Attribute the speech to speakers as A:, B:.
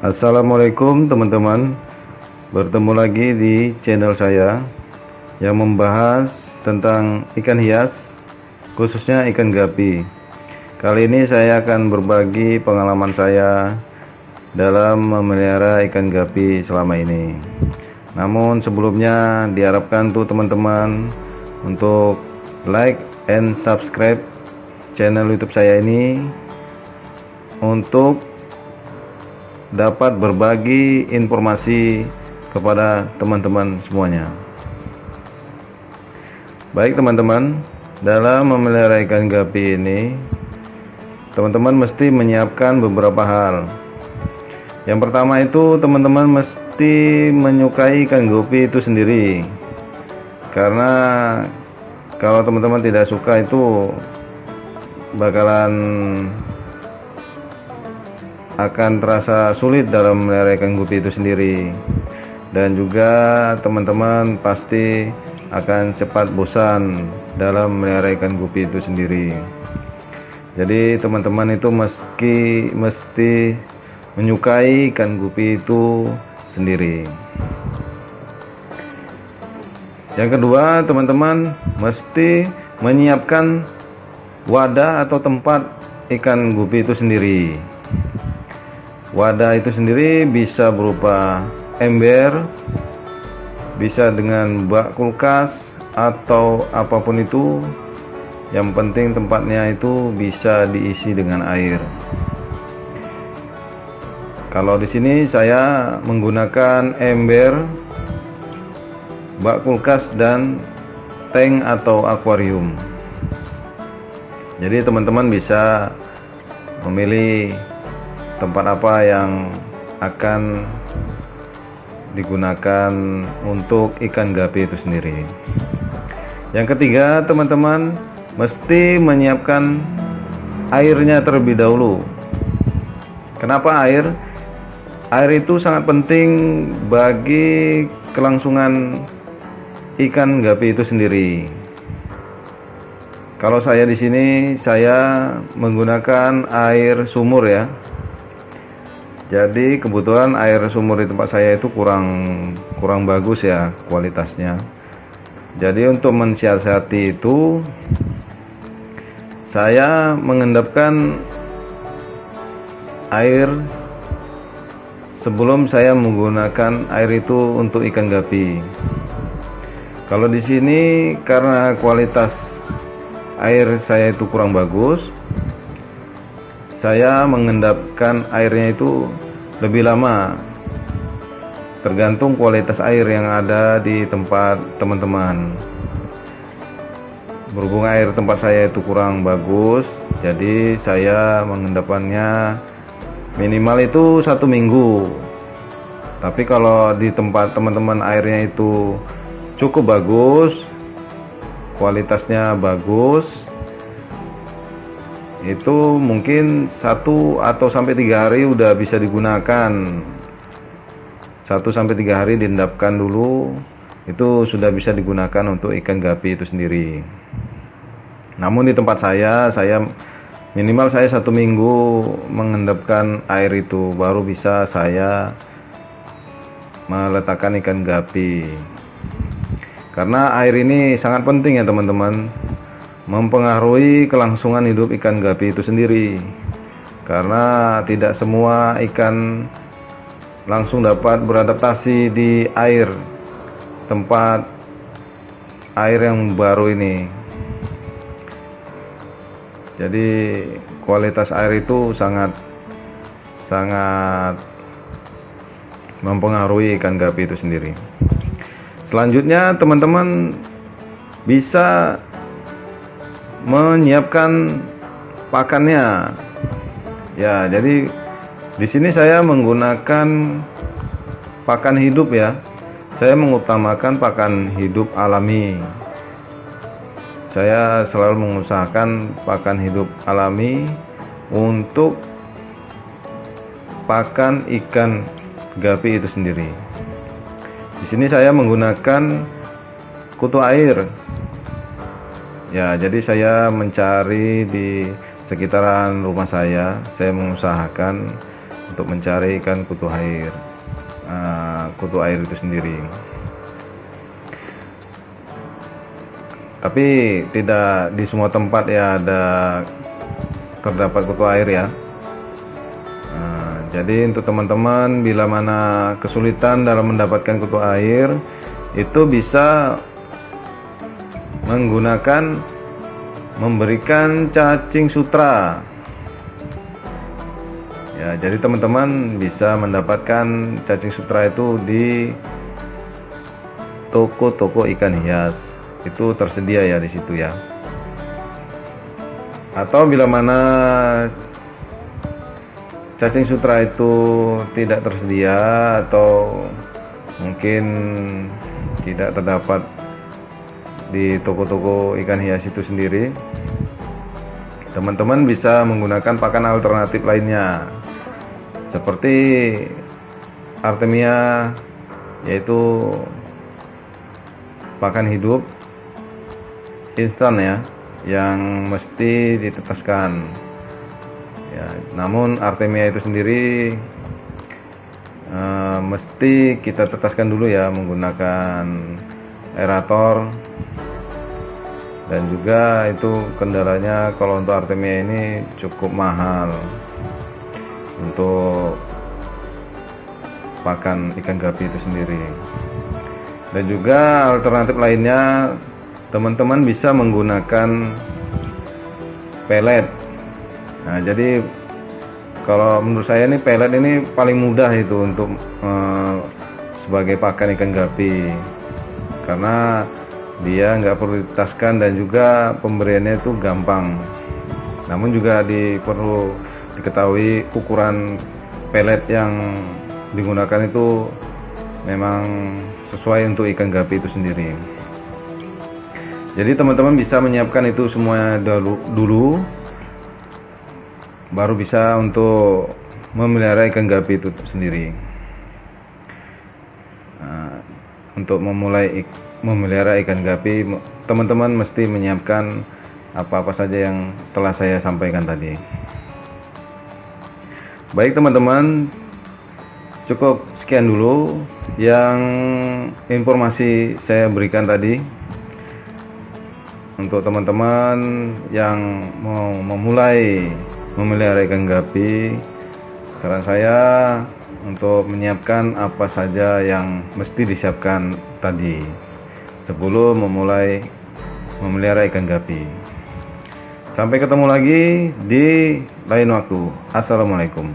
A: Assalamualaikum teman-teman, bertemu lagi di channel saya yang membahas tentang ikan hias, khususnya ikan gapi. Kali ini saya akan berbagi pengalaman saya dalam memelihara ikan gapi selama ini. Namun sebelumnya diharapkan tuh teman-teman untuk like and subscribe channel YouTube saya ini untuk dapat berbagi informasi kepada teman-teman semuanya. Baik teman-teman, dalam memelihara ikan gapi ini teman-teman mesti menyiapkan beberapa hal. Yang pertama itu teman-teman mesti menyukai ikan gapi itu sendiri, karena kalau teman-teman tidak suka itu bakalan akan terasa sulit dalam memelihara ikan gupi itu sendiri, dan juga teman-teman pasti akan cepat bosan dalam memelihara ikan gupi itu sendiri. Jadi teman-teman itu mesti menyukai ikan gupi itu sendiri. Yang kedua, teman-teman mesti menyiapkan wadah atau tempat ikan gupi itu sendiri. Wadah itu sendiri bisa berupa ember, bisa dengan bak kulkas, atau apapun itu. Yang penting tempatnya itu bisa diisi dengan air. Kalau di sini saya menggunakan ember, bak kulkas, dan tank atau akuarium. Jadi teman-teman bisa memilih tempat apa yang akan digunakan untuk ikan gapi itu sendiri. Yang ketiga, teman-teman mesti menyiapkan airnya terlebih dahulu. Kenapa air? Air itu sangat penting bagi kelangsungan ikan gapi itu sendiri. Kalau saya di sini saya menggunakan air sumur ya. Jadi kebetulan air sumur di tempat saya itu kurang bagus ya kualitasnya. Jadi untuk mensiasati itu saya mengendapkan air sebelum saya menggunakan air itu untuk ikan gapi. Kalau di sini karena kualitas air saya itu kurang bagus, saya mengendapkan airnya itu lebih lama, tergantung kualitas air yang ada di tempat teman-teman. Berhubung air tempat saya itu kurang bagus, jadi saya mengendapkannya minimal itu 1 minggu. Tapi kalau di tempat teman-teman airnya itu cukup bagus, kualitasnya bagus, itu mungkin 1 atau sampai 3 hari udah bisa digunakan. 1 sampai 3 hari diendapkan dulu, itu sudah bisa digunakan untuk ikan gapi itu sendiri. Namun di tempat saya minimal 1 minggu mengendapkan air itu, baru bisa saya meletakkan ikan gapi. Karena air ini sangat penting ya teman-teman, mempengaruhi kelangsungan hidup ikan gapi itu sendiri. Karena tidak semua ikan langsung dapat beradaptasi di tempat air yang baru ini. Jadi kualitas air itu sangat mempengaruhi ikan gapi itu sendiri. Selanjutnya teman-teman bisa menyiapkan pakannya. Ya, jadi di sini saya menggunakan pakan hidup ya. Saya mengutamakan pakan hidup alami. Saya selalu mengusahakan pakan hidup alami untuk pakan ikan gapi itu sendiri. Di sini saya menggunakan kutu air. Ya, jadi saya mencari di sekitaran rumah saya mengusahakan untuk mencari ikan kutu air, itu sendiri. Tapi tidak di semua tempat ya terdapat kutu air ya. Jadi untuk teman-teman bila mana kesulitan dalam mendapatkan kutu air, itu bisa memberikan cacing sutra. Ya, jadi teman-teman bisa mendapatkan cacing sutra itu di toko-toko ikan hias. Itu tersedia ya di situ ya. Atau bila mana cacing sutra itu tidak tersedia atau mungkin tidak terdapat di toko-toko ikan hias itu sendiri, teman-teman bisa menggunakan pakan alternatif lainnya seperti Artemia, yaitu pakan hidup instan ya, yang mesti ditetaskan ya. Namun Artemia itu sendiri mesti kita tetaskan dulu ya menggunakan aerator, dan juga itu kendalanya kalau untuk Artemia ini cukup mahal untuk pakan ikan gapi itu sendiri. Dan juga alternatif lainnya, teman-teman bisa menggunakan pelet. Nah, jadi kalau menurut saya ini pelet ini paling mudah itu untuk sebagai pakan ikan gapi, karena dia nggak perlu ditetaskan dan juga pemberiannya itu gampang. Namun juga perlu diketahui ukuran pelet yang digunakan itu memang sesuai untuk ikan gapi itu sendiri. Jadi teman-teman bisa menyiapkan itu semua dulu baru bisa untuk memelihara ikan gapi itu sendiri. Untuk memulai memelihara ikan gapi, teman-teman mesti menyiapkan apa-apa saja yang telah saya sampaikan tadi. Baik teman-teman, cukup sekian dulu yang informasi saya berikan tadi. Untuk teman-teman yang mau memulai memelihara ikan gapi, saran saya untuk menyiapkan apa saja yang mesti disiapkan tadi sebelum memulai memelihara ikan gapi. Sampai ketemu lagi di lain waktu. Assalamualaikum.